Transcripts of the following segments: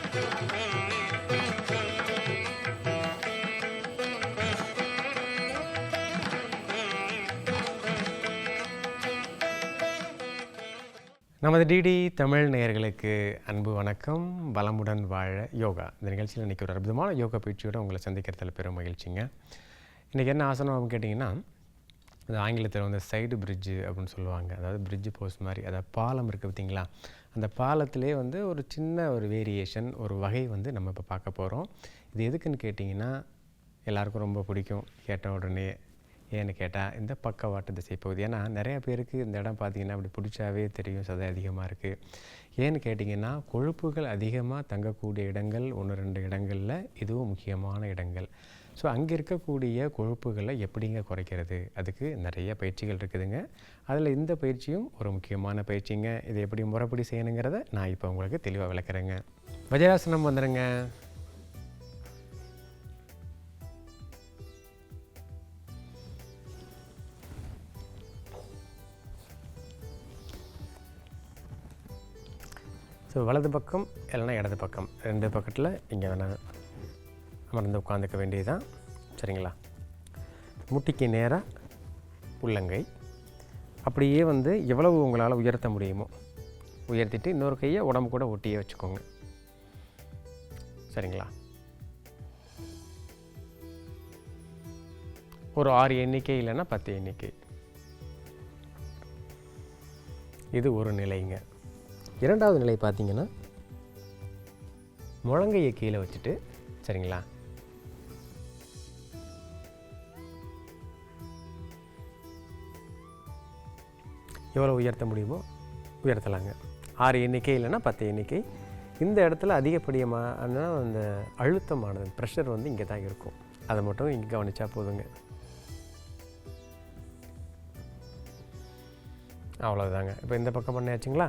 நமது டிடி தமிழ் நேயர்களுக்கு அன்பு வணக்கம். வளமுடன் வாழ யோகா. இந்த நிகழ்ச்சியில் இன்றைக்கி ஒரு அற்புதமான யோகா பயிற்சியோடு உங்களை சந்திக்கிறதுல பெரும் மகிழ்ச்சிங்க. இன்றைக்கி என்ன ஆசனம் அப்படின்னு கேட்டிங்கன்னா, அது ஆங்கிலத்தில் வந்து சைடு பிரிட்ஜு அப்படின்னு சொல்லுவாங்க. அதாவது பிரிட்ஜு போஸ்ட் மாதிரி, அதாவது பாலம் இருக்குது பார்த்திங்களா, அந்த பாலத்திலே வந்து ஒரு சின்ன ஒரு வேரியேஷன், ஒரு வகை வந்து நம்ம இப்போ பார்க்க போகிறோம். இது எதுக்குன்னு கேட்டிங்கன்னா, எல்லாருக்கும் ரொம்ப பிடிக்கும். கேட்ட உடனே ஏன்னு கேட்டால் இந்த பக்கவாட்டு திசை பகுதி. ஏன்னா நிறையா பேருக்கு இந்த இடம் பார்த்திங்கன்னா அப்படி பிடிச்சாவே தெரியும், சதை அதிகமாக இருக்குது. ஏன்னு கேட்டிங்கன்னா, கொழுப்புகள் அதிகமாக தங்கக்கூடிய இடங்கள் 1-2 இடங்களில் இதுவும் முக்கியமான இடங்கள். ஸோ அங்கே இருக்கக்கூடிய கொழுப்புகளை எப்படிங்க குறைக்கிறது, அதுக்கு நிறைய பயிற்சிகள் இருக்குதுங்க. அதில் இந்த பயிற்சியும் ஒரு முக்கியமான பயிற்சிங்க. இதை எப்படி முறைப்படி செய்யணுங்கிறத நான் இப்போ உங்களுக்கு தெளிவாக விளக்குறேங்க. வஜ்ராசனம் வந்துடுங்க. ஸோ வலது பக்கம் இல்லைன்னா இடது பக்கம் 2 பக்கத்தில் இங்கே வேணால் அமர்ந்து உட்காந்துக்க வேண்டியதுதான். சரிங்களா? முட்டிக்கு நேராக உள்ளங்கை அப்படியே வந்து எவ்வளவு உங்களால் உயர்த்த முடியுமோ உயர்த்திட்டு இன்னொரு கையை உடம்பு கூட ஒட்டியே வச்சுக்கோங்க. சரிங்களா? ஒரு 6 எண்ணிக்கை இல்லைன்னா 10 எண்ணிக்கை. இது ஒரு நிலைங்க. இரண்டாவது நிலை பார்த்திங்கன்னா, முழங்கையை கீழே வச்சுட்டு, சரிங்களா, எவ்வளோ உயர்த்த முடியுமோ உயர்த்தலாங்க. 6 எண்ணிக்கை இல்லைன்னா 10 எண்ணிக்கை. இந்த இடத்துல அதிகப்படியான அந்த அழுத்தமானது, ப்ரெஷர் வந்து இங்கே தான் இருக்கும். அதை மட்டும் இங்கே கவனித்தா போதுங்க. அவ்வளோதாங்க. இப்போ இந்த பக்கம் பண்ணியாச்சுங்களா?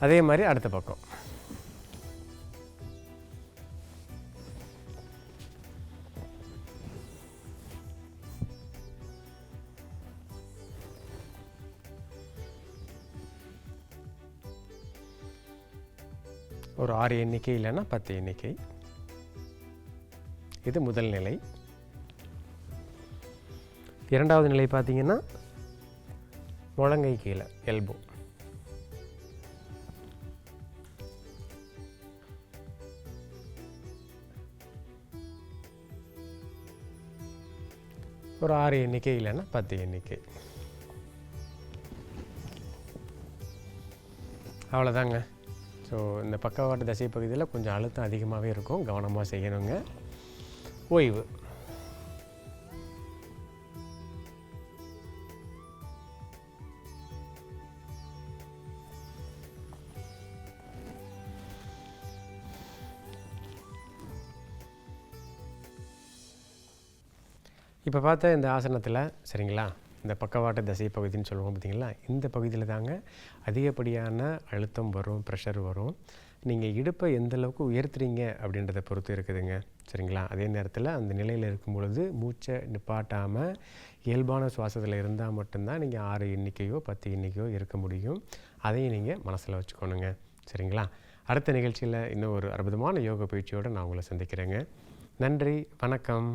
அதே மாதிரி அடுத்த பக்கம். ஒரு 6 எண்ணிக்கை இல்லைன்னா 10 எண்ணிக்கை. இது முதல் நிலை. இரண்டாவது நிலை பார்த்திங்கன்னா, முழங்கை கீழே எல்போ. ஒரு 6 எண்ணிக்கை இல்லைன்னா 10 எண்ணிக்கை. அவ்வளோதாங்க. ஸோ இந்த பக்கவாட்டு தசை பகுதியில் கொஞ்சம் அழுத்தம் அதிகமாகவே இருக்கும், கவனமாக செய்யணுங்க. ஓய்வு. இப்போ பார்த்தா இந்த ஆசனத்தில், சரிங்களா, இந்த பக்கவாட்டு தசை பகுதின்னு சொல்லுவோம் பார்த்திங்களா, இந்த பகுதியில் தாங்க அதிகப்படியான அழுத்தம் வரும், ப்ரெஷர் வரும். நீங்கள் இடுப்பை எந்தளவுக்கு உயர்த்துறீங்க அப்படின்றத பொறுத்து இருக்குதுங்க. சரிங்களா? அதே நேரத்தில் அந்த நிலையில் இருக்கும் பொழுது மூச்சை நிப்பாட்டாமல் இயல்பான சுவாசத்தில் இருந்தால் மட்டும்தான் நீங்கள் 6 எண்ணிக்கையோ 10 எண்ணிக்கையோ இருக்க முடியும். அதையும் நீங்கள் மனசில் வச்சுக்கணுங்க. சரிங்களா? அடுத்த நிகழ்ச்சியில் இன்னும் ஒரு அற்புதமான யோக பயிற்சியோடு நான் உங்களை சந்திக்கிறேங்க. நன்றி, வணக்கம்.